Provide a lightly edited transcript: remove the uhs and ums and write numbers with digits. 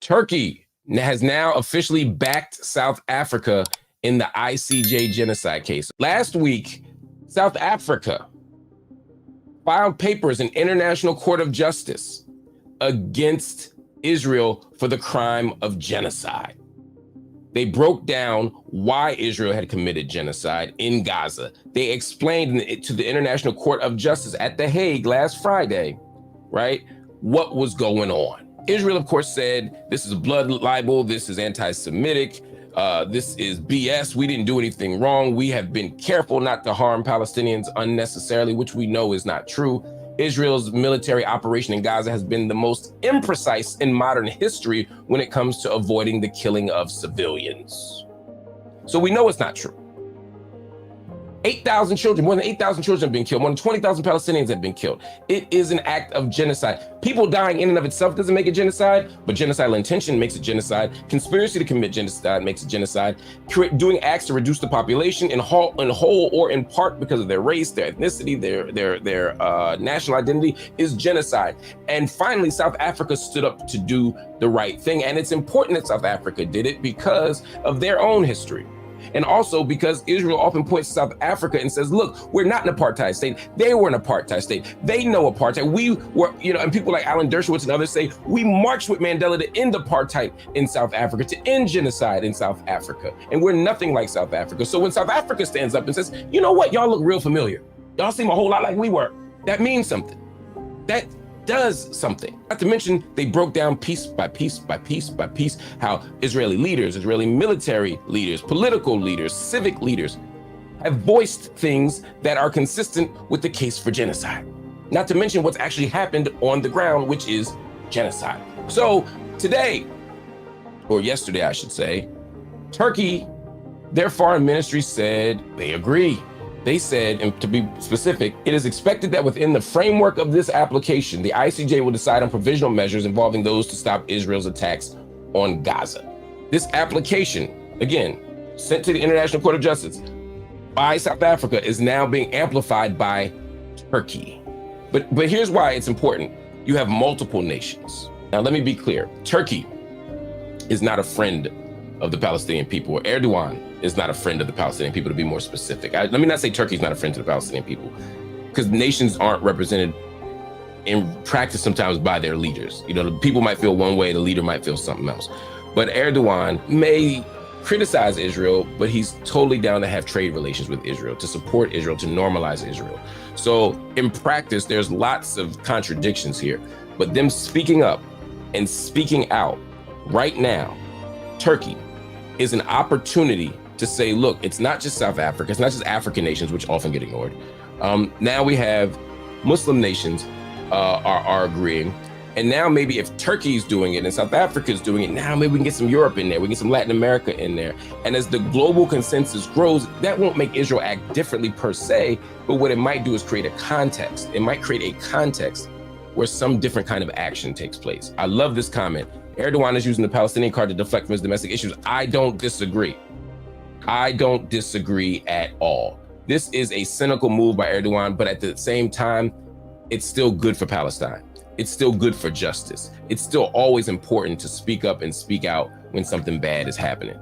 Turkey has now officially backed South Africa in the ICJ genocide case. Last week, South Africa filed papers in International Court of Justice against Israel for the crime of genocide. They broke down why Israel had committed genocide in Gaza. They explained to the International Court of Justice at The Hague last Friday, right, what was going on. Israel, of course, said this is a blood libel, this is anti-Semitic, this is BS, we didn't do anything wrong, we have been careful not to harm Palestinians unnecessarily, which we know is not true. Israel's military operation in Gaza has been the most imprecise in modern history when it comes to avoiding the killing of civilians. So we know it's not true. 8,000 children, more than 8,000 children have been killed, more than 20,000 Palestinians have been killed. It is an act of genocide. People dying in and of itself doesn't make it genocide, but genocidal intention makes it genocide. Conspiracy to commit genocide makes it genocide. Doing acts to reduce the population in whole or in part because of their race, their ethnicity, their national identity is genocide. And finally, South Africa stood up to do the right thing. And it's important that South Africa did it because of their own history. And also because Israel often points to South Africa and says, look, we're not an apartheid state. They were an apartheid state. They know apartheid. We were, and people like Alan Dershowitz and others say, we marched with Mandela to end apartheid in South Africa, to end genocide in South Africa. And we're nothing like South Africa. So when South Africa stands up and says, you know what, y'all look real familiar. Y'all seem a whole lot like we were. That means something. That does something. Not to mention, they broke down piece by piece by piece by piece how Israeli leaders, Israeli military leaders, political leaders, civic leaders have voiced things that are consistent with the case for genocide. Not to mention what's actually happened on the ground, which is genocide. So today, or yesterday, I should say, Turkey, their foreign ministry said they agree. They said, and to be specific, it is expected that within the framework of this application, the ICJ will decide on provisional measures involving those to stop Israel's attacks on Gaza. This application, again, sent to the International Court of Justice by South Africa, is now being amplified by Turkey. But here's why it's important. You have multiple nations. Now, let me be clear. Turkey is not a friend of the Palestinian people, or Erdogan is not a friend of the Palestinian people, to be more specific. Let me not say Turkey's not a friend to the Palestinian people, because nations aren't represented in practice sometimes by their leaders. The people might feel one way, the leader might feel something else. But Erdogan may criticize Israel, but he's totally down to have trade relations with Israel, to support Israel, to normalize Israel. So in practice, there's lots of contradictions here, but them speaking up and speaking out right now, Turkey is an opportunity to say, look, it's not just South Africa, it's not just African nations, which often get ignored. Now we have Muslim nations are agreeing. And now maybe if Turkey's doing it and South Africa's doing it, now maybe we can get some Europe in there, we can get some Latin America in there. And as the global consensus grows, that won't make Israel act differently per se, but what it might do is create a context. It might create a context where some different kind of action takes place. I love this comment. Erdogan is using the Palestinian card to deflect from his domestic issues. I don't disagree. I don't disagree at all. This is a cynical move by Erdogan, but at the same time, it's still good for Palestine. It's still good for justice. It's still always important to speak up and speak out when something bad is happening.